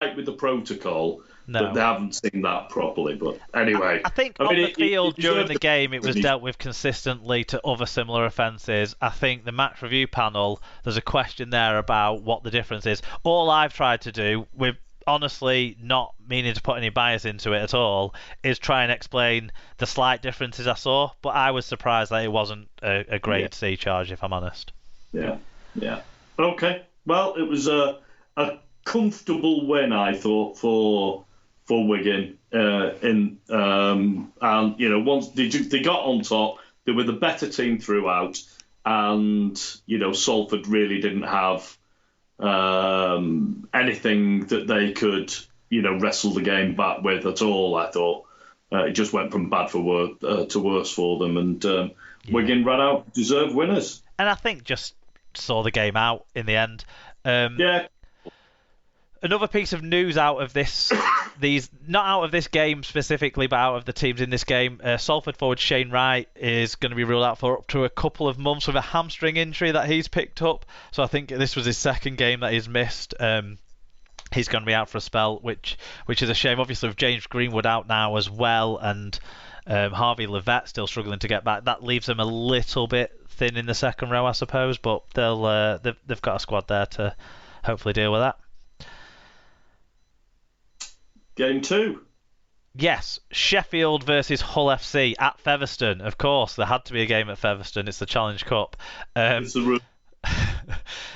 right with the protocol, but No. they haven't seen that properly. But anyway, I think I on mean, the field it during deserved the game it was dealt with consistently to other similar offences. I think the match review panel, there's a question there about what the difference is. All I've tried to do, with honestly not meaning to put any bias into it at all, is try and explain the slight differences I saw, but I was surprised that it wasn't a grade C charge, if I'm honest. Yeah, yeah. Okay. Well, it was a comfortable win, I thought, for Wigan. And once they got on top, they were the better team throughout, and Salford really didn't have anything that they could wrestle the game back with at all. I thought it just went from bad for to worse for them, and Wigan ran out deserved winners. And I think just saw the game out in the end. Yeah. Another piece of news out of this, not out of this game specifically, but out of the teams in this game, Salford forward Shane Wright is going to be ruled out for up to a couple of months with a hamstring injury that he's picked up. So I think this was his second game that he's missed. He's going to be out for a spell, which is a shame. Obviously, with James Greenwood out now as well, and Harvey Levette still struggling to get back, that leaves them a little bit thin in the second row, I suppose. But they've got a squad there to hopefully deal with that. Game 2. Yes, Sheffield versus Hull FC at Featherstone. Of course, there had to be a game at Featherstone. It's the Challenge Cup. It's the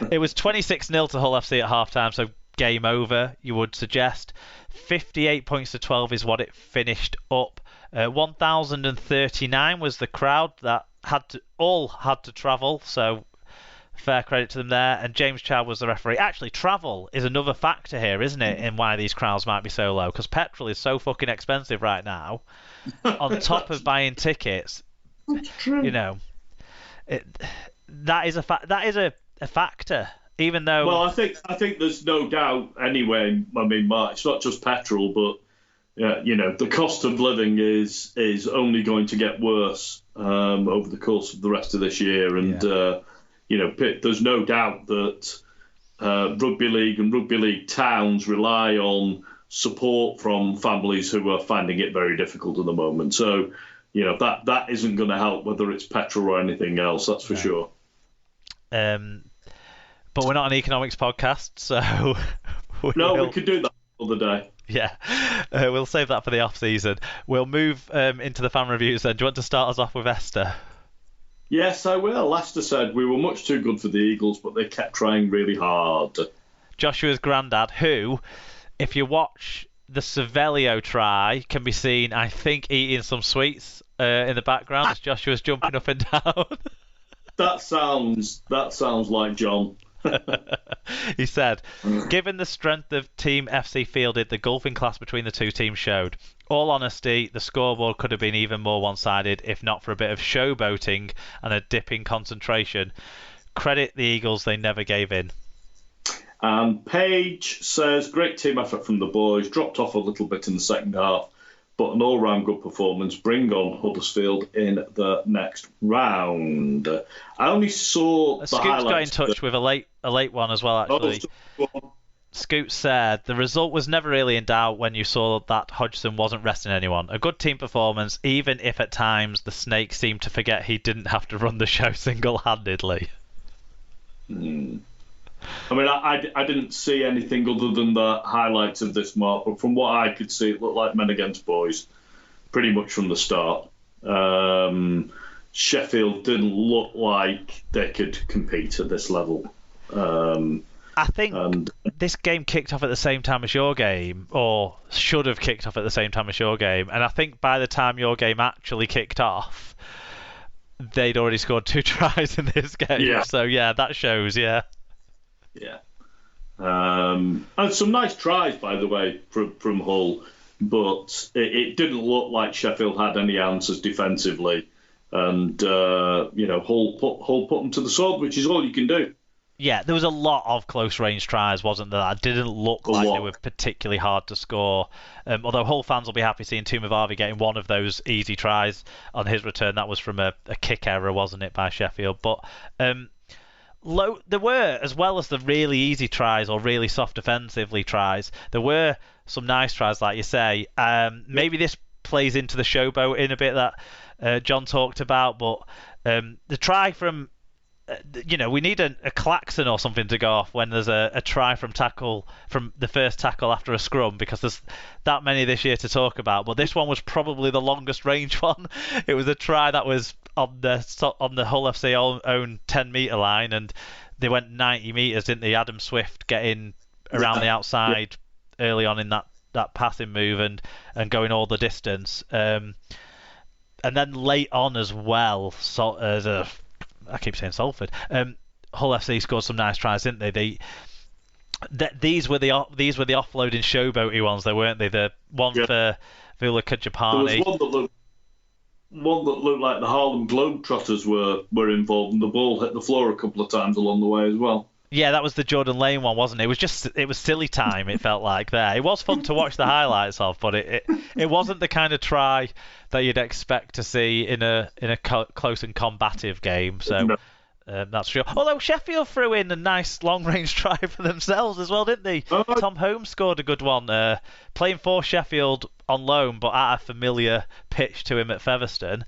It was 26-0 to Hull FC at half-time, so game over, you would suggest. 58 points to 12 is what it finished up. 1,039 was the crowd that had to travel, so fair credit to them there. And James Chow was the referee. Actually, travel is another factor here, isn't it, in why these crowds might be so low? Because petrol is so fucking expensive right now. On top of buying tickets, That's true. that is a factor. Even though, well, I think there's no doubt anyway. I mean, Mark, it's not just petrol, but the cost of living is only going to get worse over the course of the rest of this year, and there's no doubt that rugby league and rugby league towns rely on support from families who are finding it very difficult at the moment. So, that isn't going to help whether it's petrol or anything else. That's for sure. But we're not an economics podcast, so we could do that another day. Yeah, we'll save that for the off season. We'll move into the fan reviews then. Do you want to start us off with Esther? Yes, I will. Leicester said we were much too good for the Eagles, but they kept trying really hard. Joshua's granddad, who, if you watch the Cervello try, can be seen, I think, eating some sweets in the background as Joshua's jumping up and down. That sounds like John. He said, given the strength of Team FC fielded, the golfing class between the two teams showed. All honesty, the scoreboard could have been even more one-sided if not for a bit of showboating and a dip in concentration. Credit the Eagles, they never gave in. Paige says, great team effort from the boys, dropped off a little bit in the second half, but an all-round good performance. Bring on Huddersfield in the next round. I only saw the Scoot's highlights. got in touch with a late one as well, actually. Scoot said, the result was never really in doubt when you saw that Hodgson wasn't resting anyone. A good team performance, even if at times the Snake seemed to forget he didn't have to run the show single-handedly. I mean, I didn't see anything other than the highlights of this mark, but from what I could see, it looked like men against boys, pretty much from the start. Sheffield didn't look like they could compete at this level. I think this game kicked off at the same time as your game, or should have kicked off at the same time as your game, and I think by the time your game actually kicked off, they'd already scored 2 tries in this game. Yeah. So, yeah, that shows, yeah. Yeah. And some nice tries, by the way, from Hull, but it didn't look like Sheffield had any answers defensively. And, Hull put them to the sword, which is all you can do. Yeah, there was a lot of close-range tries, wasn't there? That didn't look like they were particularly hard to score. Although Hull fans will be happy seeing Tuma Varvey getting one of those easy tries on his return. That was from a kick error, wasn't it, by Sheffield? But there were, as well as the really easy tries or really soft defensively tries, there were some nice tries, like you say. Maybe this plays into the showboating a bit that John talked about, but the try from, we need a klaxon or something to go off when there's a try from the first tackle after a scrum, because there's that many this year to talk about. But this one was probably the longest range one. It was a try that was on the Hull FC own 10-metre line, and they went 90 metres, didn't they? Adam Swift getting around the outside early on in that passing move and going all the distance. And then late on as well, I keep saying Salford. Hull FC scored some nice tries, didn't they? These were the offloading showboaty ones, though, weren't they? The one for Vula Kajapani. There was one that looked like the Harlem Globetrotters were involved, and the ball hit the floor a couple of times along the way as well. Yeah, that was the Jordan Lane one, wasn't it? It was silly time, it felt like there. It was fun to watch the highlights of, but it wasn't the kind of try that you'd expect to see in a close and combative game. So no. That's true. Although Sheffield threw in a nice long-range try for themselves as well, didn't they? Tom Holmes scored a good one, playing for Sheffield on loan, but at a familiar pitch to him at Featherstone.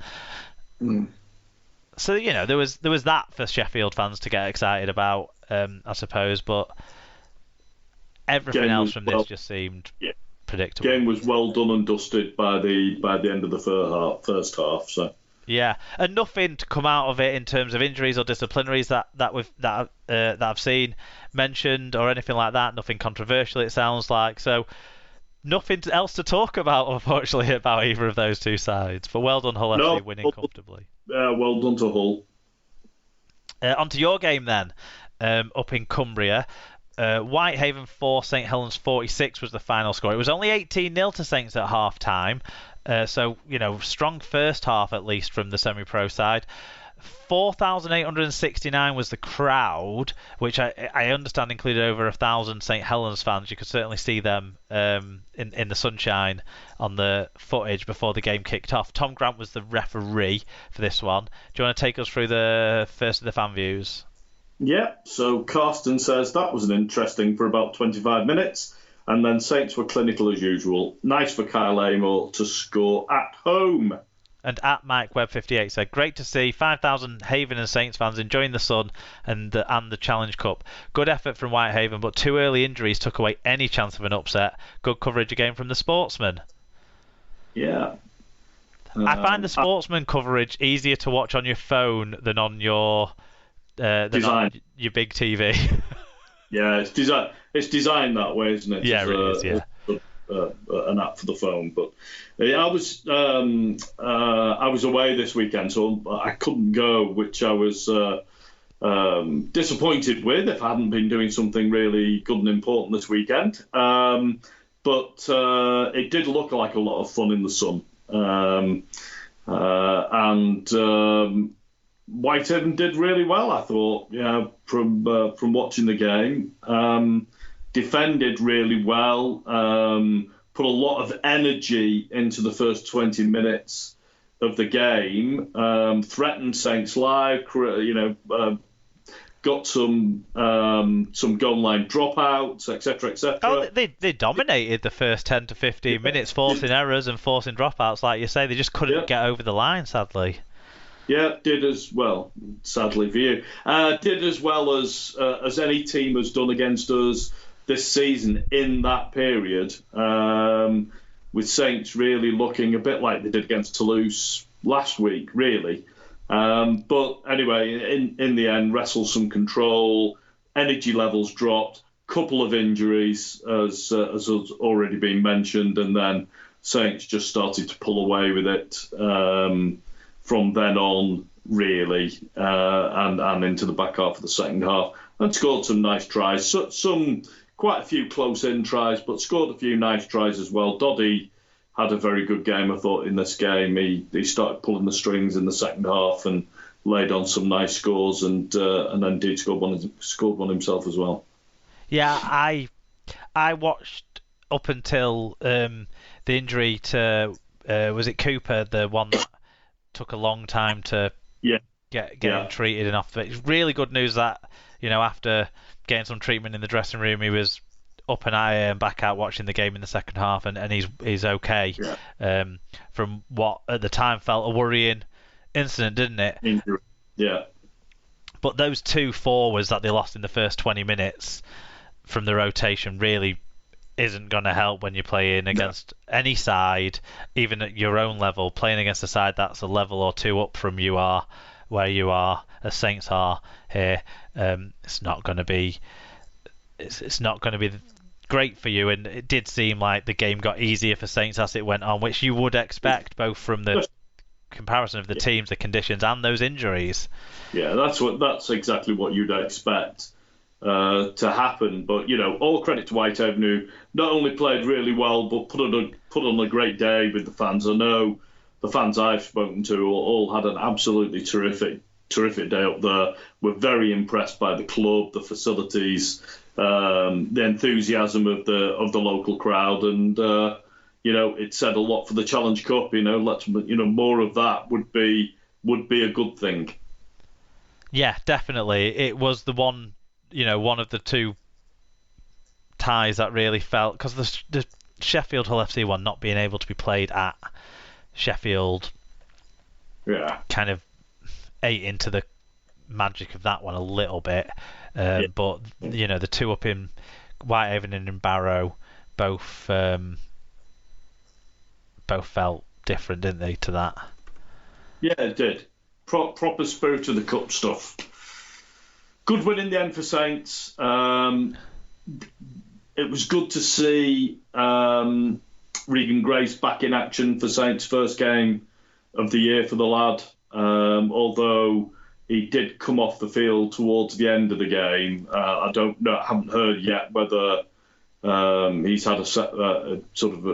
So there was that for Sheffield fans to get excited about, I suppose. But everything else from this just seemed predictable. Game was well done and dusted by the end of the first half. So. Yeah, and nothing to come out of it in terms of injuries or disciplinaries that I've seen mentioned or anything like that. Nothing controversial, it sounds like. So nothing else to talk about, unfortunately, about either of those two sides. But well done, Hull FC winning comfortably. Well done to Hull. On to your game then, up in Cumbria. Whitehaven 4, St Helens 46 was the final score. It was only 18-0 to Saints at half time. So, strong first half at least from the semi-pro side. 4,869 was the crowd, which I understand included over 1,000 St Helens fans. You could certainly see them in the sunshine on the footage before the game kicked off. Tom Grant was the referee for this one. Do you want to take us through the first of the fan views? Yeah, so Carsten says that was an interesting for about 25 minutes. And then Saints were clinical as usual. Nice for Kyle Amor to score at home. And at Mike Webb 58 said, great to see 5,000 Haven and Saints fans enjoying the sun and the Challenge Cup. Good effort from Whitehaven, but 2 early injuries took away any chance of an upset. Good coverage again from the Sportsman. Yeah. I find the Sportsman coverage easier to watch on your phone than on your big TV. Yeah, it's designed that way, isn't it? Yeah, it really is, yeah. An app for the phone, but I was away this weekend, so I couldn't go, which I was disappointed with if I hadn't been doing something really good and important this weekend. But it did look like a lot of fun in the sun, and Whitehaven did really well, I thought. From watching the game. Defended really well, put a lot of energy into the first 20 minutes of the game, threatened Saints live, got some goal line dropouts, etc., etc. Oh, they dominated the first 10 to 15 minutes, forcing errors and forcing dropouts, like you say. They just couldn't get over the line, sadly. Yeah, did as well, sadly for you. Did as well as any team has done against us this season in that period, with Saints really looking a bit like they did against Toulouse last week, really. But anyway, in the end, wrestled some control, energy levels dropped, couple of injuries, as has already been mentioned, and then Saints just started to pull away with it from then on, really, and into the back half of the second half, and scored some nice tries. Quite a few close-in tries, but scored a few nice tries as well. Doddy had a very good game, I thought, in this game. He started pulling the strings in the second half and laid on some nice scores, and then did scored one himself as well. Yeah, I watched up until the injury to was it Cooper, the one that took a long time to getting treated and off. It's really good news that, after getting some treatment in the dressing room, he was up and and back out watching the game in the second half, and he's okay. From what at the time felt a worrying incident, didn't it? Injury. Yeah. But those two forwards that they lost in the first 20 minutes from the rotation really isn't going to help when you're playing against any side, even at your own level. Playing against a side that's a level or two up from you are, where you are, as Saints are here, it's not going to be. It's not going to be great for you. And it did seem like the game got easier for Saints as it went on, which you would expect, both from the comparison of the teams, the conditions, and those injuries. Yeah, that's exactly what you'd expect to happen. But all credit to Whitehaven, who not only played really well but put on a great day with the fans. I know the fans I've spoken to all had an absolutely terrific day up there. We're very impressed by the club, the facilities, the enthusiasm of the local crowd, and it said a lot for the Challenge Cup. More of that would be a good thing. Yeah, definitely. It was the one of the two ties that really felt, because the Sheffield Hull FC one not being able to be played at Sheffield, kind of ate into the magic of that one a little bit. But the two up in Whitehaven and in Barrow both felt different, didn't they, to that? Yeah, it did. Proper spirit of the cup stuff. Good win in the end for Saints. It was good to see Regan Grace back in action for Saints' first game of the year for the lad. Although he did come off the field towards the end of the game. I haven't heard yet whether he's had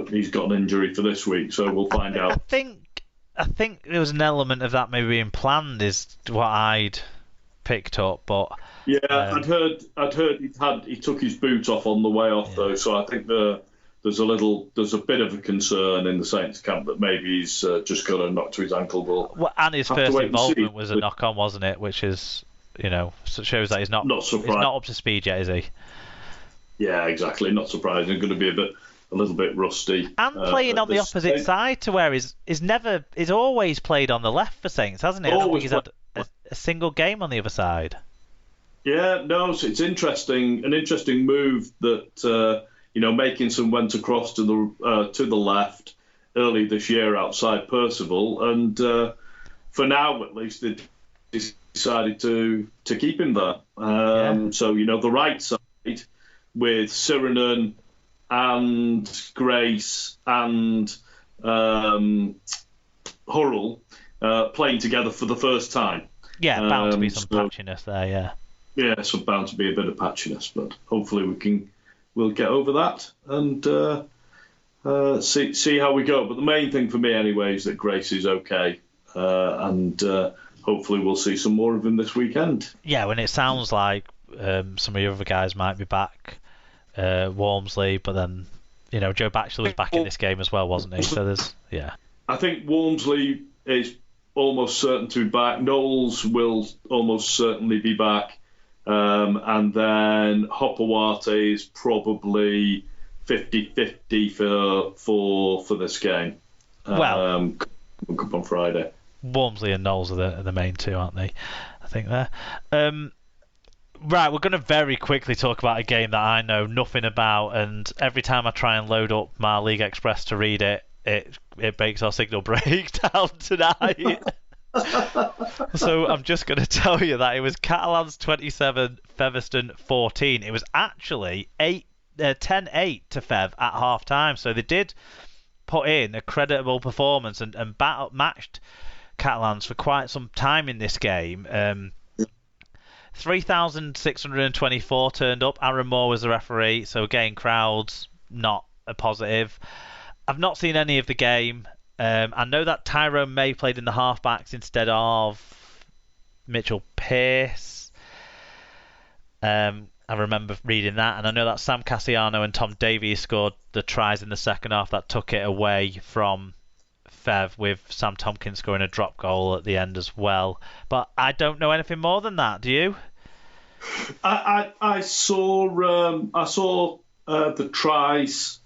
he's got an injury for this week, so we'll find out. I think there was an element of that maybe being planned, is what I'd picked up, but I'd heard he took his boot off on the way off though, so I think there's a bit of a concern in the Saints camp that maybe he's just got a knock to his ankle. Well, and his first involvement was a knock on, wasn't it? Which is, shows that he's not up to speed yet, is he? Yeah, exactly. Not surprising. Going to be a little bit rusty. And playing on the opposite side to where he's always played on the left for Saints, hasn't he? I don't think he's had a single game on the other side. Yeah, no, so it's interesting. An interesting move that making some went across to the left early this year outside Percival, and for now at least they decided to keep him there. So the right side with Sirinen and Grace and Hurrell playing together for the first time. Yeah, bound to be some patchiness there. Yeah. Yeah, so bound to be a bit of patchiness, but hopefully we'll get over that and see how we go. But the main thing for me anyway is that Grace is okay, and hopefully we'll see some more of him this weekend. Yeah, when it sounds like some of the other guys might be back, Walmsley, but then Joe Batchelor was back in this game as well, wasn't he? So I think Walmsley is almost certain to be back. Knowles will almost certainly be back. And then Hopawate is probably 50-50 for this game. On Friday. Walmsley and Knowles are the main two, aren't they? I think there. Right, we're going to very quickly talk about a game that I know nothing about, and every time I try and load up my League Express to read it, it makes our signal break down tonight. So I'm just going to tell you that it was Catalans 27, Featherstone 14. It was actually 10-8 to Fev at half time, so they did put in a creditable performance and matched Catalans for quite some time in this game. 3,624 turned up. Aaron Moore was the referee, so again, crowds not a positive. I've not seen any of the game. I know that Tyrone May played in the halfbacks instead of Mitchell Pearce. I remember reading that, and I know that Sam Cassiano and Tom Davies scored the tries in the second half that took it away from Fev, with Sam Tompkins scoring a drop goal at the end as well. But I don't know anything more than that. Do you? I saw the tries